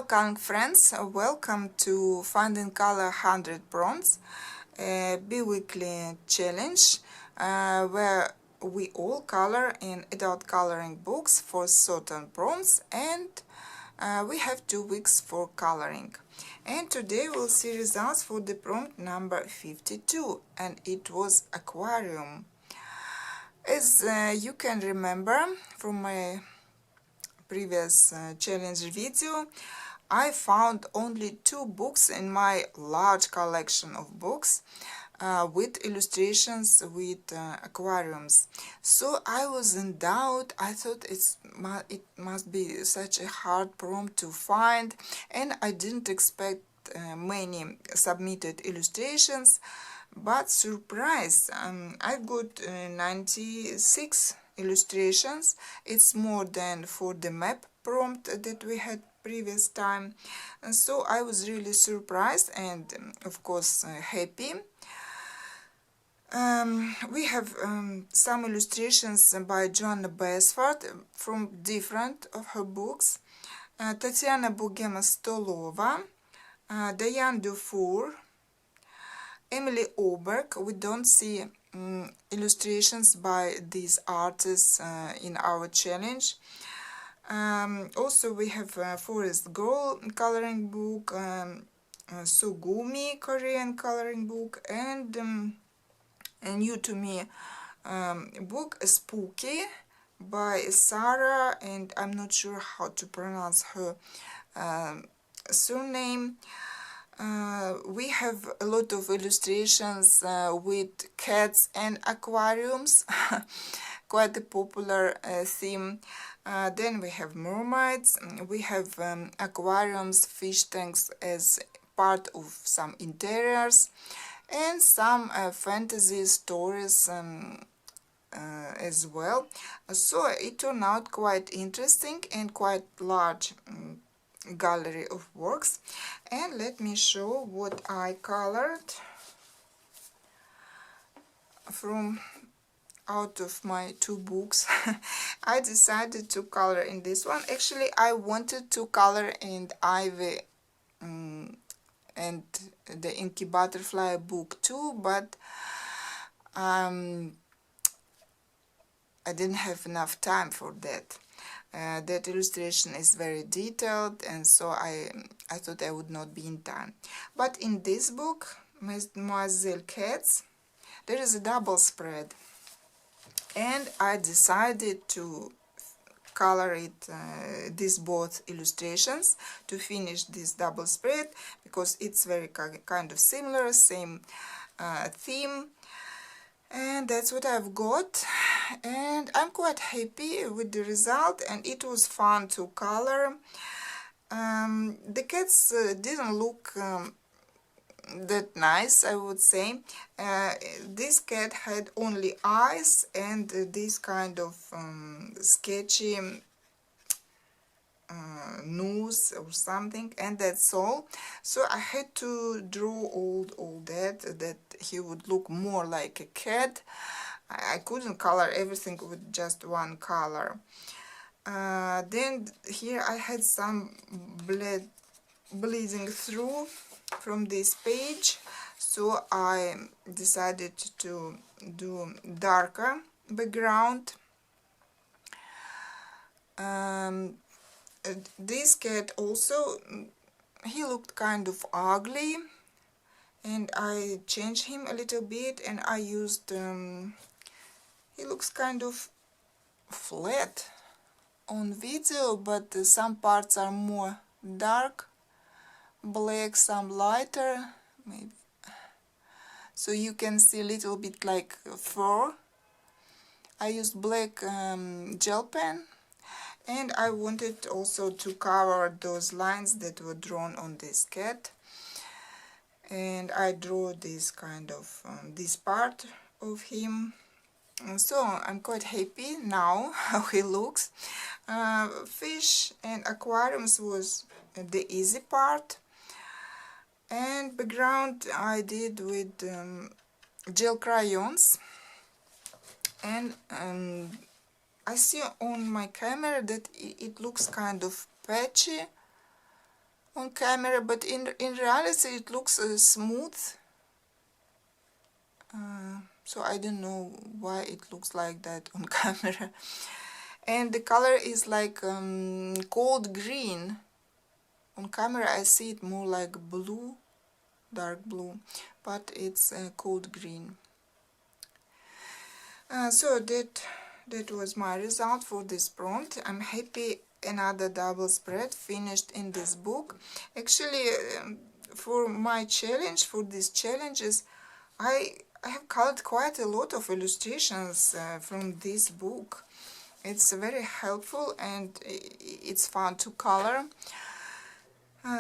Hello coloring friends, welcome to Find and Color 100 Prompts, a bi-weekly challenge where we all color in adult coloring books for certain prompts, and we have 2 weeks for coloring. And today we'll see results for the prompt number 52, and it was aquarium. As you can remember from my previous challenge video, I found only 2 books in my large collection of books with illustrations with aquariums. So I was in doubt. I thought it must be such a hard prompt to find, and I didn't expect many submitted illustrations, but surprise, I got 96 illustrations. It's more than for the map prompt that we had previous time, and so I was really surprised and of course happy. We have some illustrations by Joanna Basford from different of her books, Tatiana Bogema-Stolova, Diane Dufour, Emily Oberg. We don't see illustrations by these artists in our challenge. Also we have Forest Girl coloring book, Sugumi Korean coloring book, and a new to me book, Spooky by Sarah, and I'm not sure how to pronounce her surname. We have a lot of illustrations with cats and aquariums, quite a popular theme. Then we have mermaids, we have aquariums, fish tanks as part of some interiors, and some fantasy stories as well. So it turned out quite interesting and quite large gallery of works. And let me show what I colored from out of my 2 books. I decided to color in this one. Actually, I wanted to color in Ivy and the Inky Butterfly book too, but I didn't have enough time for that. That illustration is very detailed, and so I thought I would not be in time. But in this book, Mademoiselle Cats, there is a double spread, and I decided to color it, these both illustrations, to finish this double spread, because it's very kind of similar, same theme. And that's what I've got, and I'm quite happy with the result, and it was fun to color. The cats didn't look that nice, I would say. This cat had only eyes and this kind of sketchy nose or something, and that's all. So I had to draw all that he would look more like a cat. I couldn't color everything with just one color. Then here I had some bleeding through from this page, so I decided to do darker background. This cat also, he looked kind of ugly, and I changed him a little bit, and I used he looks kind of flat on video, but some parts are more dark black, some lighter maybe, so you can see a little bit like fur. I used black gel pen, and I wanted also to cover those lines that were drawn on this cat, and I drew this kind of this part of him. And so I'm quite happy now how he looks. Fish and aquariums was the easy part, and background I did with gel crayons, and I see on my camera that it looks kind of patchy, on camera, but in reality it looks smooth. So I don't know why it looks like that on camera. And the color is like cold green. On camera I see it more like blue, dark blue, but it's cold green. So that was my result for this prompt. I'm happy. Another double spread finished in this book. Actually, for my challenge, for these challenges, I have colored quite a lot of illustrations from this book. It's very helpful and it's fun to color.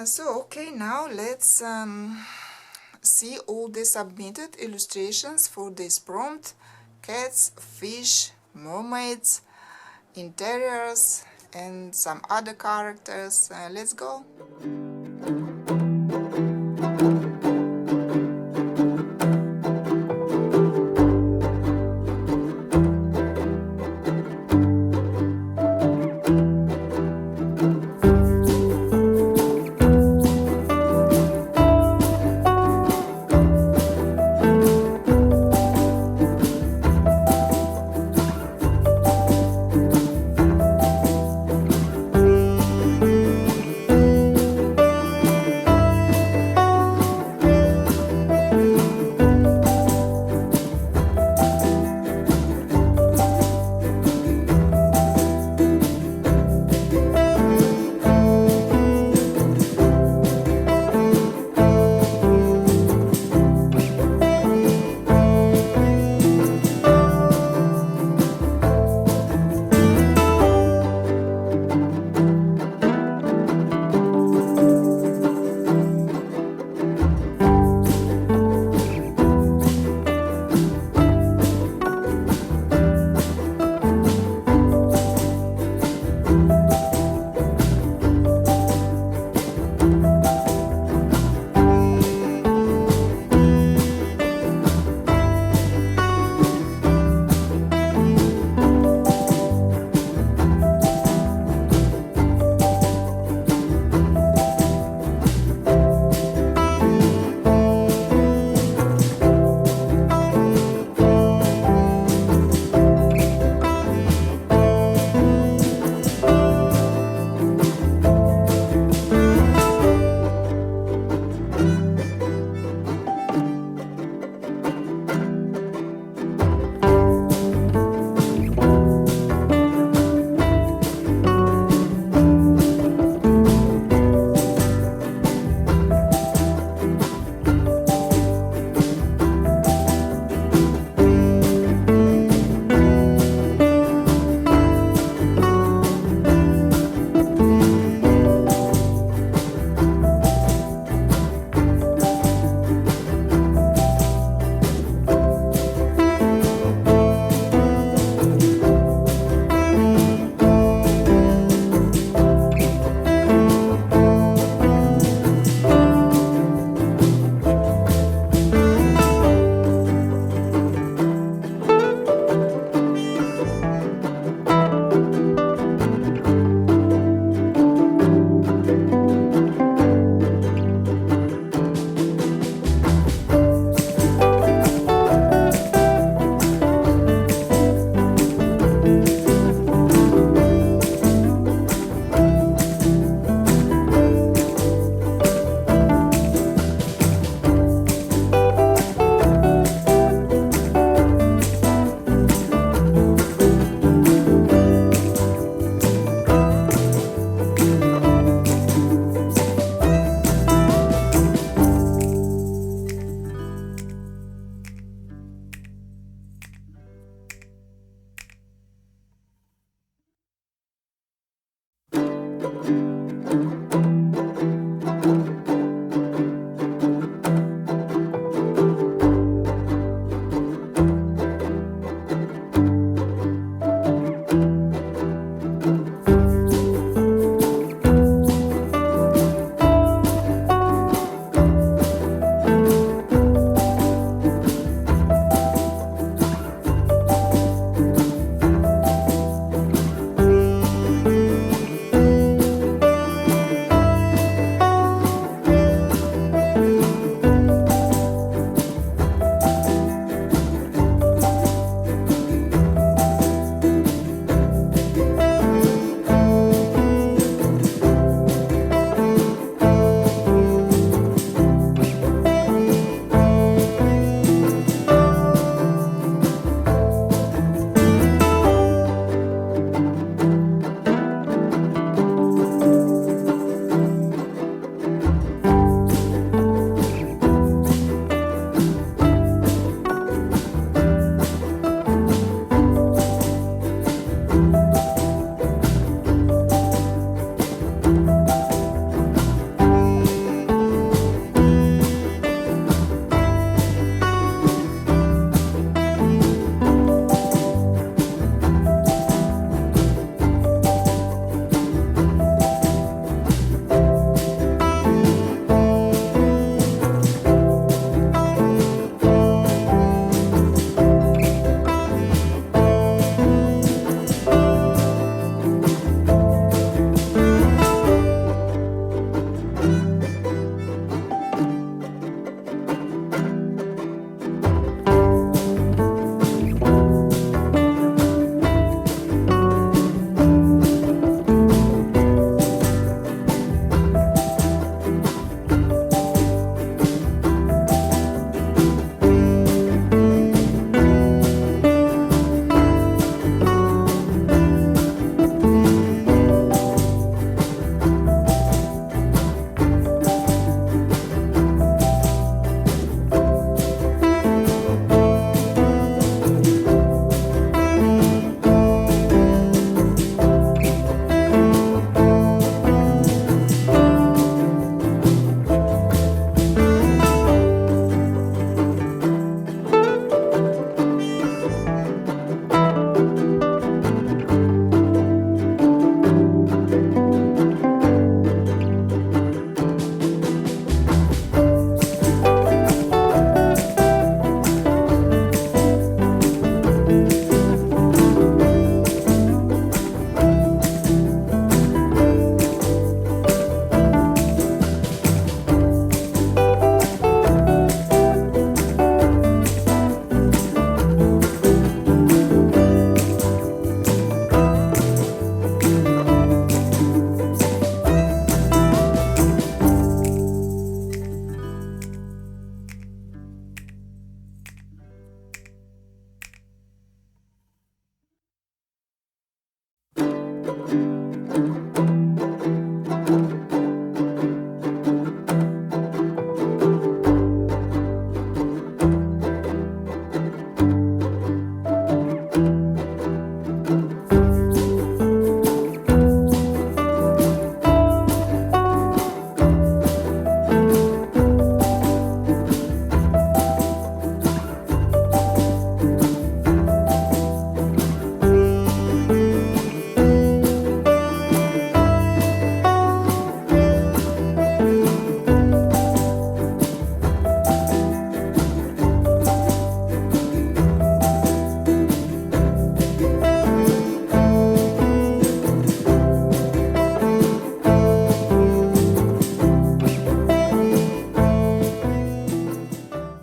So okay, now let's see all the submitted illustrations for this prompt: cats, fish, mermaids, interiors, and some other characters. Let's go.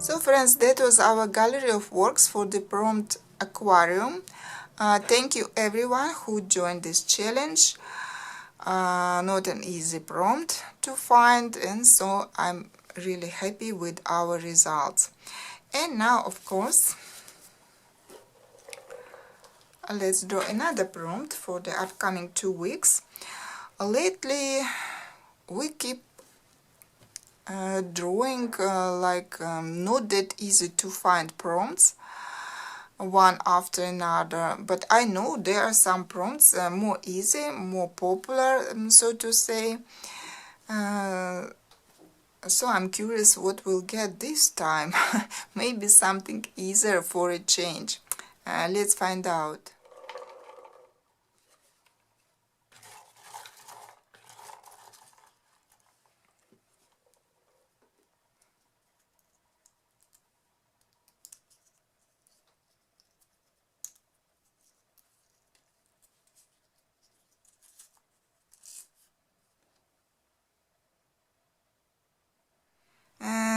So friends, that was our gallery of works for the prompt aquarium. Thank you everyone who joined this challenge. Not an easy prompt to find, and so I'm really happy with our results. And now, of course, let's draw another prompt for the upcoming 2 weeks. Lately we keep drawing not that easy to find prompts one after another, but I know there are some prompts more easy, more popular, so to say. So I'm curious what we'll get this time. Maybe something easier for a change. Let's find out.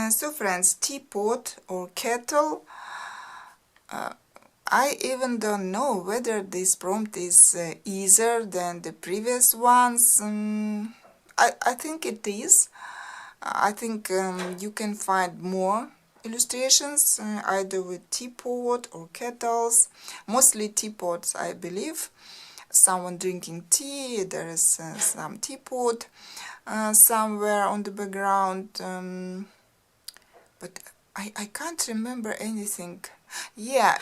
So friends, teapot or kettle, I even don't know whether this prompt is easier than the previous ones. I think it is. I think you can find more illustrations either with teapot or kettles, mostly teapots I believe. Someone drinking tea, there is some teapot somewhere on the background, but I can't remember anything. Yeah,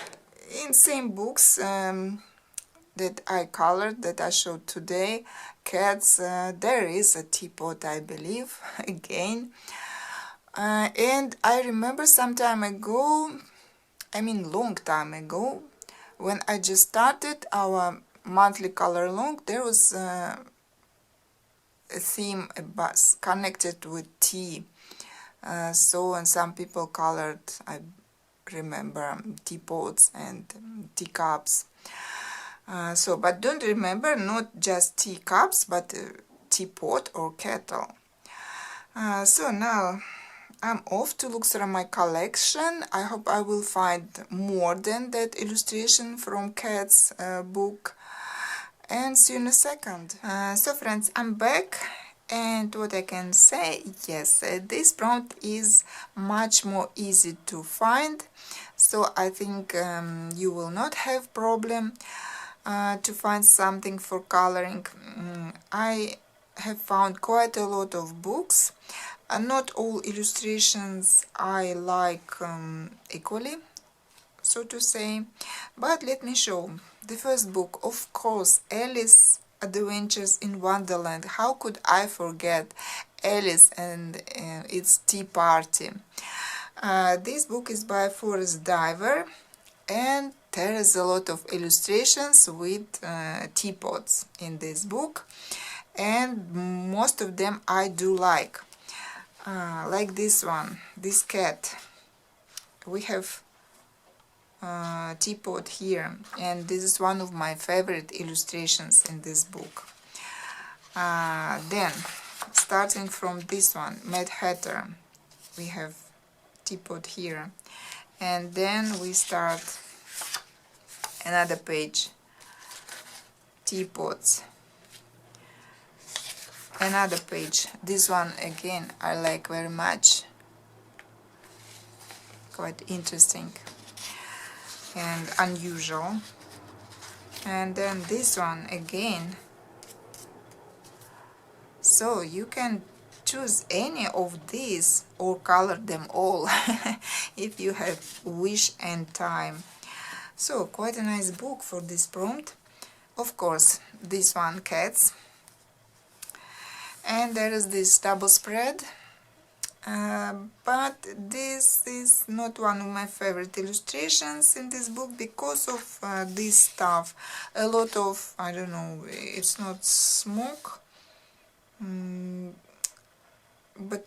in same books that I colored, that I showed today, cats, there is a teapot I believe, again. And I remember some time ago, I mean long time ago, when I just started our monthly color along, there was a theme connected with tea. So, and some people colored, I remember, teapots and teacups. So, but don't remember, not just teacups, but teapot or kettle. So now I'm off to look through my collection. I hope I will find more than that illustration from Cat's book. And see you in a second. So friends, I'm back, and what I can say, yes, this prompt is much more easy to find, so I think you will not have problem to find something for coloring. I have found quite a lot of books, and not all illustrations I like equally, so to say, but let me show. The first book, of course, Alice Adventures in Wonderland. How could I forget Alice and its tea party? This book is by Forest Diver, and there is a lot of illustrations with teapots in this book, and most of them I do like this one, this cat. We have teapot here, and this is one of my favorite illustrations in this book. Then, starting from this one, Mad Hatter, we have teapot here, and then we start another page, teapots, another page. This one again I like very much, quite interesting and unusual. And then this one again, So you can choose any of these or color them all if you have wish and time. So quite a nice book for this prompt. Of course, this one, cats. And there is this double spread. But this is not one of my favorite illustrations in this book because of this stuff. A lot of, I don't know, it's not smoke, but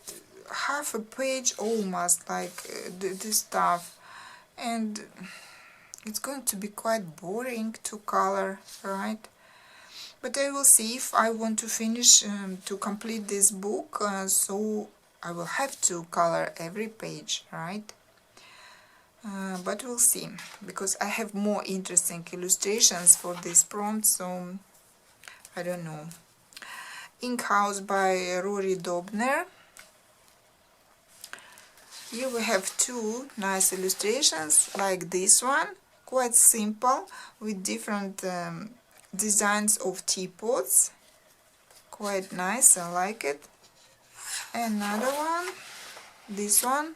half a page almost, like this stuff, and it's going to be quite boring to color, right? But I will see if I want to finish to complete this book, so I will have to color every page, right? But we'll see, because I have more interesting illustrations for this prompt, so I don't know. Ink House by Rory Dobner. Here we have two nice illustrations, like this one, quite simple, with different designs of teapots. Quite nice, I like it. Another one, this one.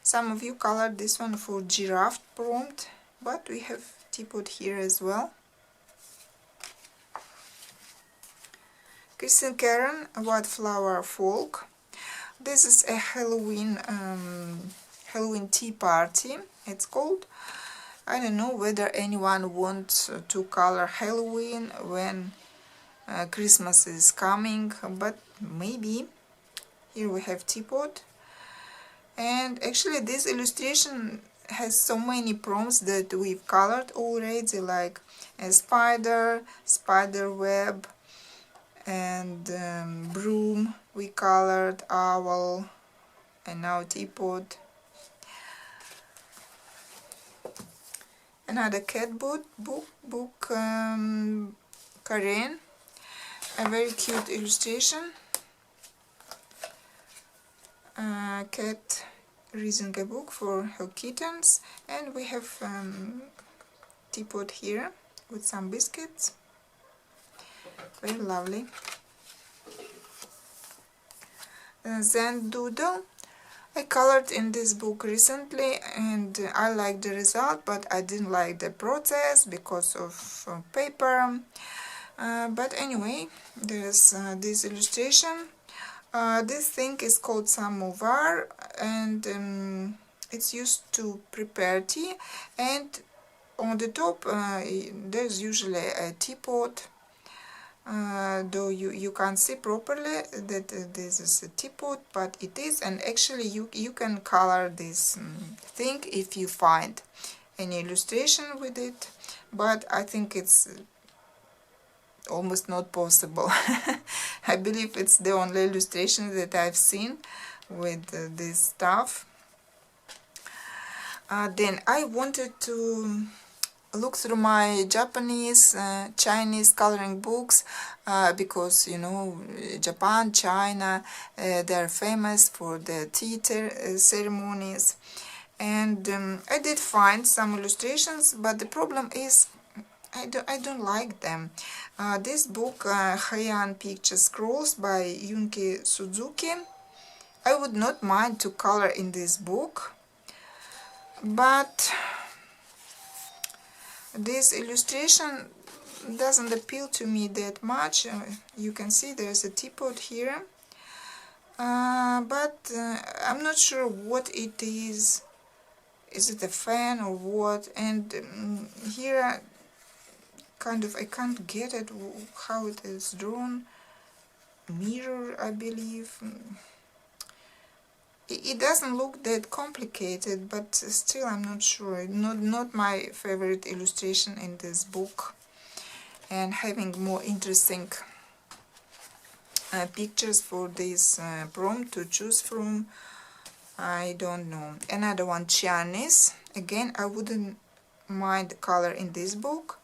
Some of you colored this one for giraffe prompt, but we have teapot here as well. Kristen Karen, White Flower Folk. This is a Halloween tea party, it's called. I don't know whether anyone wants to color Halloween when Christmas is coming, but maybe. Here we have teapot. And actually this illustration has so many prompts that we've colored already, like a spider, spider web, and broom we colored, owl, and now teapot. Another cat book, Karen, a very cute illustration. Cat reading a book for her kittens, and we have teapot here with some biscuits. Very lovely. Zen Doodle. I colored in this book recently and I liked the result, but I didn't like the process because of paper. But anyway, there's this illustration. This thing is called samovar, and it's used to prepare tea, and on the top there's usually a teapot, though you can't see properly that this is a teapot, but it is. And actually you can color this thing if you find any illustration with it, but I think it's almost not possible. I believe it's the only illustration that I've seen with this stuff. Then I wanted to look through my Japanese, Chinese coloring books, because, you know, Japan, China, they're famous for the tea ceremonies. And I did find some illustrations, but the problem is I don't like them. This book, Heian Picture Scrolls by Yunki Suzuki, I would not mind to color in this book, but this illustration doesn't appeal to me that much. You can see there's a teapot here, but I'm not sure what it is. Is it a fan or what? And here kind of I can't get it how it is drawn. Mirror, I believe. It doesn't look that complicated, but still I'm not sure. Not my favorite illustration in this book. And having more interesting pictures for this prompt to choose from, I don't know. Another one, Chinese. Again, I wouldn't mind the color in this book.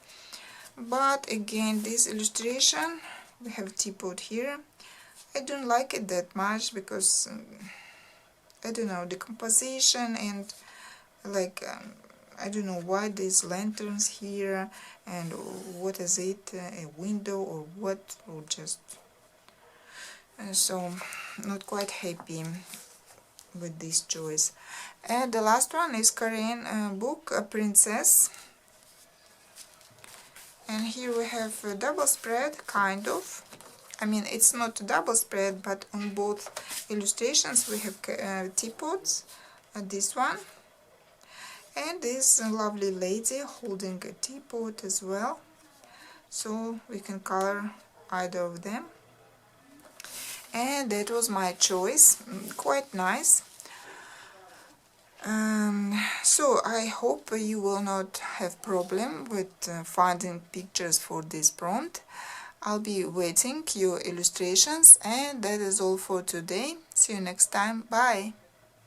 But again, this illustration, we have teapot here. I don't like it that much because I don't know, the composition and like I don't know why these lanterns here, and what is it, a window or what, or just so not quite happy with this choice. And the last one is Korean book, A Princess. And here we have a double spread, kind of. I mean, it's not a double spread, but on both illustrations we have teapots. This one. And this lovely lady holding a teapot as well. So we can color either of them. And that was my choice. Quite nice. So I hope you will not have problem with finding pictures for this prompt. I'll be waiting your illustrations, and that is all for today. See you next time. Bye!